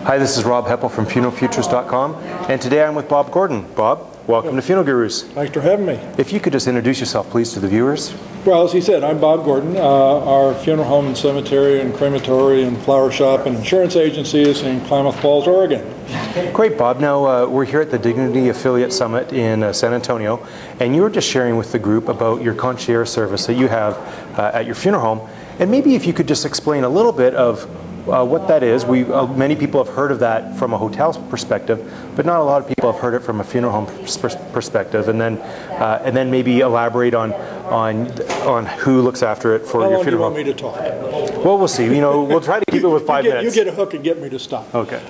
Hi, this is Rob Heppell from funeralfutures.com, and today I'm with Bob Gordon. Bob, welcome to Funeral Gurus. Thanks for having me. If you could just introduce yourself, please, to the viewers. Well, as he said, I'm Bob Gordon. Our funeral home and cemetery and crematory and flower shop and insurance agency is in Klamath Falls, Oregon. Great, Bob. Now, we're here at the Dignity Affiliate Summit in San Antonio, and you were just sharing with the group about your concierge service that you have at your funeral home. And maybe if you could just explain a little bit of what that is. Many people have heard of that from a hotel perspective, but not a lot of people have heard it from a funeral home perspective. And then maybe elaborate on who looks after it for your funeral home. How long do you want me to talk? Well, we'll see. You know, we'll try to keep it with 5 minutes. You get a hook and get me to stop. Okay.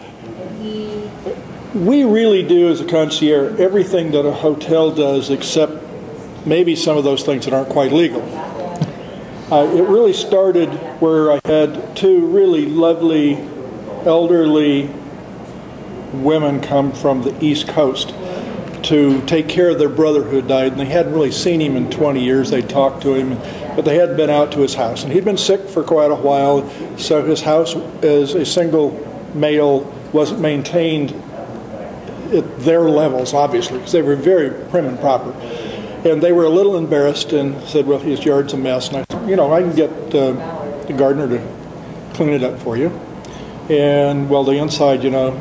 We really do, as a concierge, everything that a hotel does, except maybe some of those things that aren't quite legal. It really started where I had two really lovely elderly women come from the East Coast to take care of their brother who had died, and they hadn't really seen him in 20 years. They'd talked to him, but they hadn't been out to his house. And he'd been sick for quite a while, so his house as a single male wasn't maintained at their levels, obviously, because they were very prim and proper. And they were a little embarrassed and said, well, his yard's a mess. And I said, you know, I can get the gardener to clean it up for you. And, well, the inside, you know,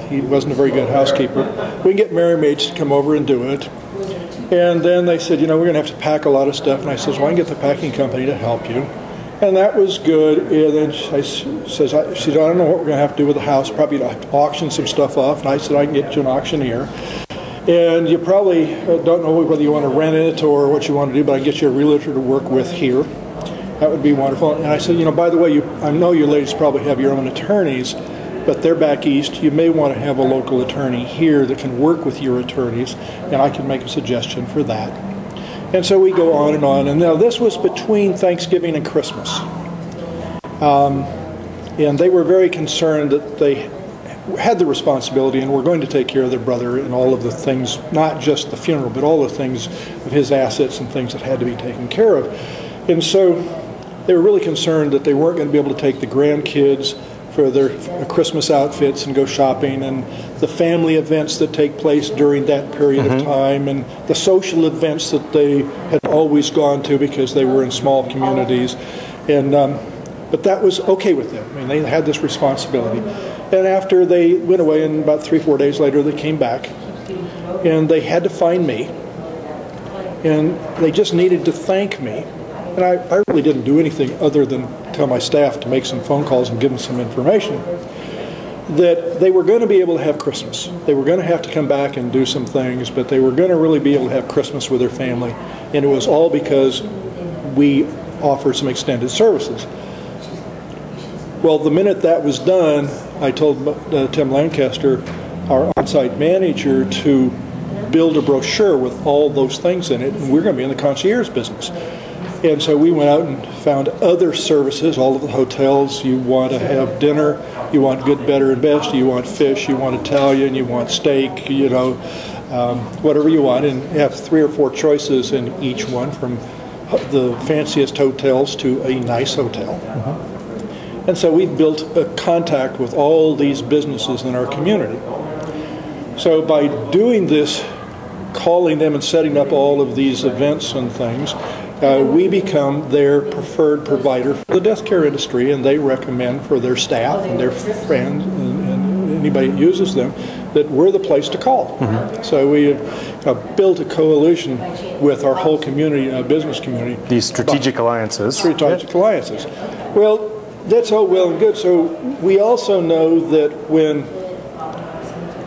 he wasn't a very good housekeeper. We can get Mary maids to come over and do it. And then they said, you know, we're going to have to pack a lot of stuff. And I said, well, I can get the packing company to help you. And that was good. And then she said, I don't know what we're going to have to do with the house. Probably have to auction some stuff off. And I said, I can get you an auctioneer. And you probably don't know whether you want to rent it or what you want to do, but I can get you a realtor to work with here. That would be wonderful. And I said, you know, by the way, I know you ladies probably have your own attorneys, but they're back east. You may want to have a local attorney here that can work with your attorneys, and I can make a suggestion for that. And so we go on. And now this was between Thanksgiving and Christmas. And they were very concerned that they had the responsibility and were going to take care of their brother and all of the things, not just the funeral, but all the things of his assets and things that had to be taken care of. And so they were really concerned that they weren't going to be able to take the grandkids for their Christmas outfits and go shopping, and the family events that take place during that period of time, and the social events that they had always gone to because they were in small communities. And but that was okay with them. I mean, they had this responsibility. And after they went away, and about 3 or 4 days later, they came back, and they had to find me, and they just needed to thank me. And I really didn't do anything other than tell my staff to make some phone calls and give them some information that they were going to be able to have Christmas. They were going to have to come back and do some things, but they were going to really be able to have Christmas with their family. And it was all because we offered some extended services. Well, the minute that was done, I told Tim Lancaster, our on-site manager, to build a brochure with all those things in it, and we're going to be in the concierge business. And so we went out and found other services, all of the hotels. You want to have dinner, you want good, better, and best, you want fish, you want Italian, you want steak, you know, whatever you want, and you have 3 or 4 choices in each one, from the fanciest hotels to a nice hotel. And so we built a contact with all these businesses in our community. So by doing this, calling them and setting up all of these events and things, we become their preferred provider for the death care industry, and they recommend for their staff and their friends and anybody that uses them that we're the place to call. So we have built a coalition with our whole community, business community. These strategic alliances. Strategic alliances. Well, that's all well and good. So we also know that when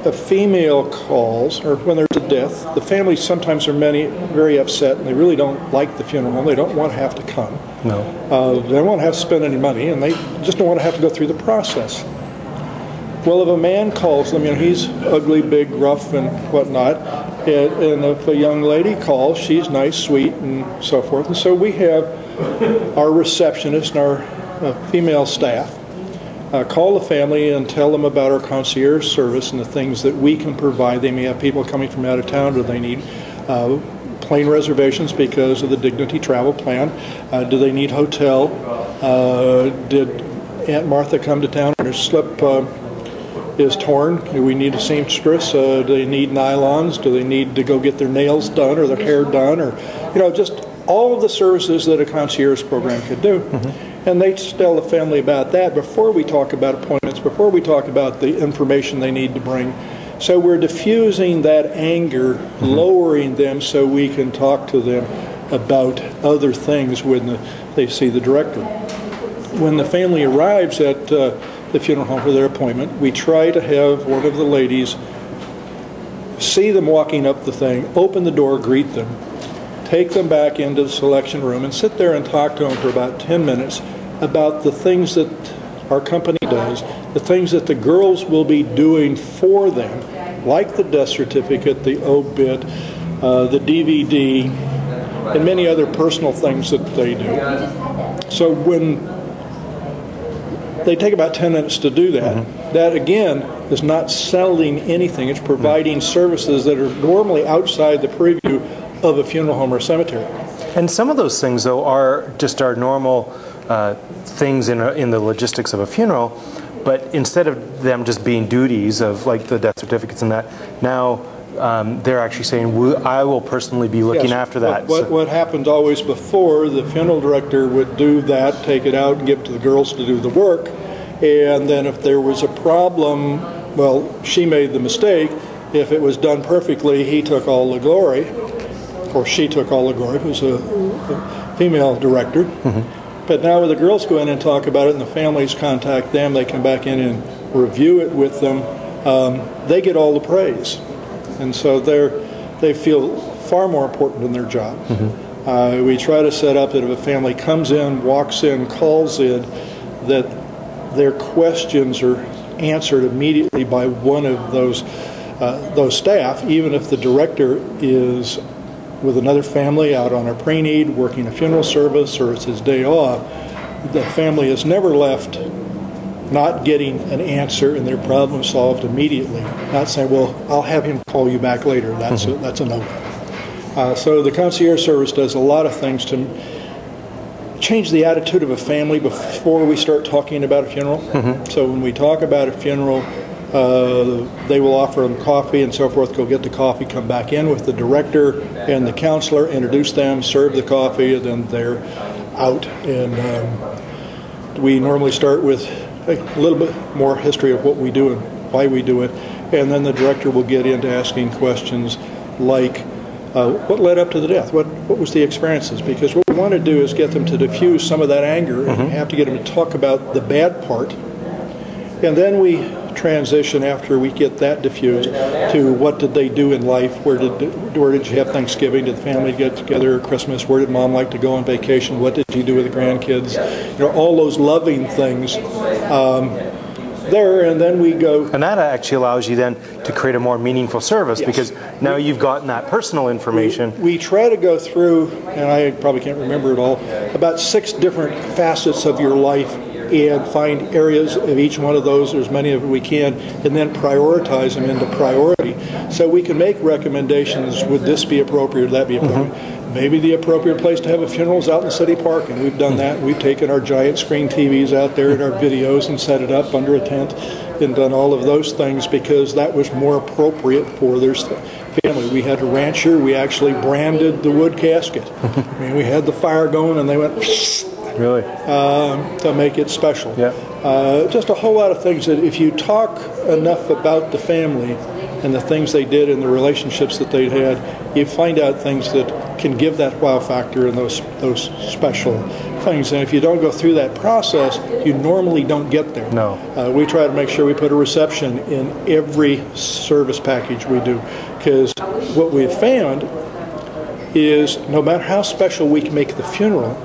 a female calls, or when there's a death, the families sometimes are very upset, and they really don't like the funeral home. They don't want to have to come. No. They don't want to have to spend any money, and they just don't want to have to go through the process. Well, if a man calls them, you know, he's ugly, big, rough, and whatnot, and if a young lady calls, she's nice, sweet, and so forth. And so we have our receptionist and our female staff call the family and tell them about our concierge service and the things that we can provide. They may have people coming from out of town, or they need plane reservations because of the Dignity travel plan. Do they need hotel? Did Aunt Martha come to town and slip is torn. Do we need a seamstress? Do they need nylons? Do they need to go get their nails done or their hair done? Or, just all of the services that a concierge program could do. And they tell the family about that before we talk about appointments, before we talk about the information they need to bring. So we're diffusing that anger, lowering them so we can talk to them about other things when they see the director. When the family arrives at the funeral home for their appointment, we try to have one of the ladies see them walking up the thing, open the door, greet them, take them back into the selection room, and sit there and talk to them for about 10 minutes about the things that our company does, the things that the girls will be doing for them, like the death certificate, the obit, the DVD, and many other personal things that they do. So when they take about 10 minutes to do that, that again is not selling anything. It's providing services that are normally outside the purview of a funeral home or cemetery. And some of those things, though, are just our normal things in the logistics of a funeral, but instead of them just being duties of like the death certificates and that, now they're actually saying, I will personally be looking after that. What happened always before, the funeral director would do that, take it out and give it to the girls to do the work, and then if there was a problem, well, she made the mistake. If it was done perfectly, he took all the glory, or she took all the glory. It was a female director. But now when the girls go in and talk about it and the families contact them, they come back in and review it with them, they get all the praise. And so they feel far more important in their job. We try to set up that if a family comes in, walks in, calls in, that their questions are answered immediately by one of those staff, even if the director is with another family out on a pre-need, working a funeral service, or it's his day off. The family is never left not getting an answer and their problem solved immediately. Not saying, well, I'll have him call you back later. That's a no-go. So the concierge service does a lot of things to change the attitude of a family before we start talking about a funeral. So when we talk about a funeral, they will offer them coffee and so forth, go get the coffee, come back in with the director and the counselor, introduce them, serve the coffee, and then they're out. And we normally start with a little bit more history of what we do and why we do it, and then the director will get into asking questions like, what led up to the death? What was the experiences? Because what we want to do is get them to diffuse some of that anger, and we have to get them to talk about the bad part. And then we transition, after we get that diffused, to what did they do in life? Where did you have Thanksgiving? Did the family get together? Christmas? Where did mom like to go on vacation? What did you do with the grandkids? All those loving things there, and then we go. And that actually allows you then to create a more meaningful service, because now you've gotten that personal information. We try to go through, and I probably can't remember it all, about 6 different facets of your life, and find areas of each one of those, or as many of it we can, and then prioritize them into priority. So we can make recommendations, would this be appropriate, or that be appropriate? Maybe the appropriate place to have a funeral is out in the city park, and we've done that. We've taken our giant screen TVs out there and our videos and set it up under a tent and done all of those things because that was more appropriate for their family. We had a rancher. We actually branded the wood casket. I mean, we had the fire going, and they went... Really? To make it special. Yeah. Just a whole lot of things that if you talk enough about the family and the things they did and the relationships that they had, you find out things that can give that wow factor and those special things. And if you don't go through that process, you normally don't get there. No. We try to make sure we put a reception in every service package we do, because what we've found is no matter how special we can make the funeral,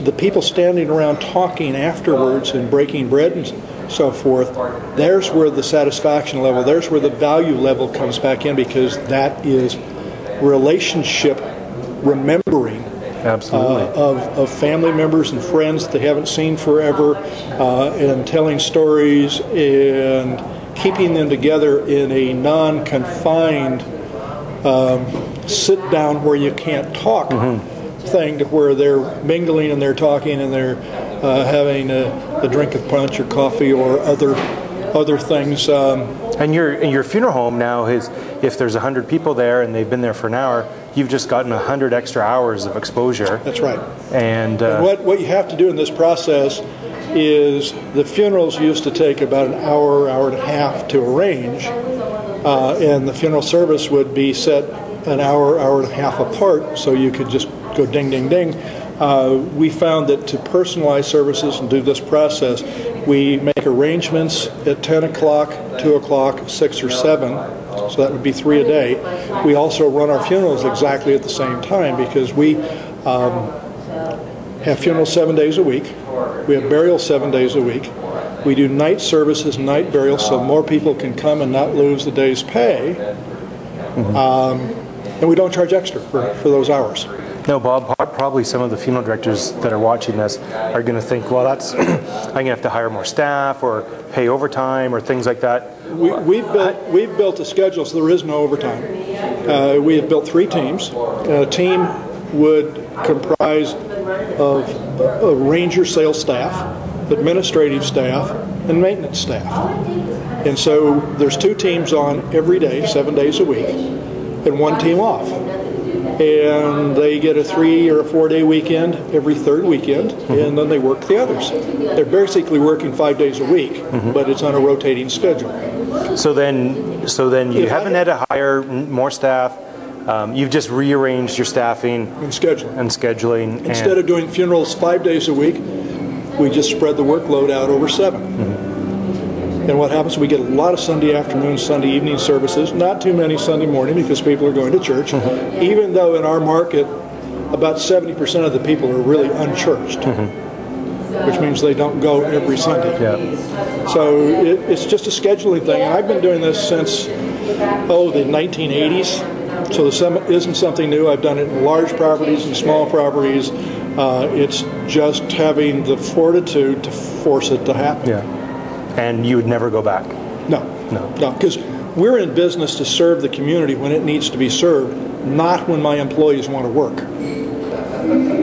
the people standing around talking afterwards and breaking bread and so forth, there's where the satisfaction level, there's where the value level comes back in, because that is relationship remembering. Absolutely. Of family members and friends that they haven't seen forever, and telling stories and keeping them together in a non-confined sit down where you can't talk thing, to where they're mingling and they're talking and they're having a drink of punch or coffee or other things. And your funeral home now is, if there's 100 people there and they've been there for an hour, you've just gotten 100 extra hours of exposure. That's right. And what you have to do in this process is, the funerals used to take about an hour, hour and a half to arrange, and the funeral service would be set an hour, hour and a half apart, so you could just go ding, ding, ding. We found that to personalize services and do this process, we make arrangements at 10 o'clock, 2 o'clock, 6 or 7, so that would be 3 a day. We also run our funerals exactly at the same time, because we have funerals 7 days a week. We have burials 7 days a week. We do night services, night burials, so more people can come and not lose the day's pay. And we don't charge extra for those hours. No, Bob, probably some of the funeral directors that are watching this are going to think, well, that's I'm going to have to hire more staff or pay overtime or things like that. We've built a schedule so there is no overtime. We have built 3 teams. A team would comprise of a ranger sales staff, administrative staff, and maintenance staff. And so there's 2 teams on every day, 7 days a week, and 1 team off. And they get a 3 or a 4 day weekend every 3rd weekend, and then they work the others. They're basically working 5 days a week, but it's on a rotating schedule. So then you haven't had to hire more staff. You've just rearranged your staffing and scheduling. Instead of doing funerals 5 days a week, we just spread the workload out over 7. And what happens, we get a lot of Sunday afternoon, Sunday evening services, not too many Sunday morning because people are going to church, even though in our market about 70% of the people are really unchurched, which means they don't go every Sunday. So it's just a scheduling thing, and I've been doing this since, the 1980s. So this isn't something new. I've done it in large properties and small properties. It's just having the fortitude to force it to happen. And you would never go back? No, because we're in business to serve the community when it needs to be served, not when my employees want to work.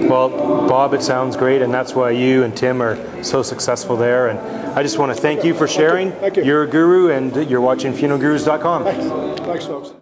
Well, Bob, it sounds great, and that's why you and Tim are so successful there. And I just want to thank you for sharing. Thank you. You're a guru, and you're watching funeralgurus.com. Thanks, folks.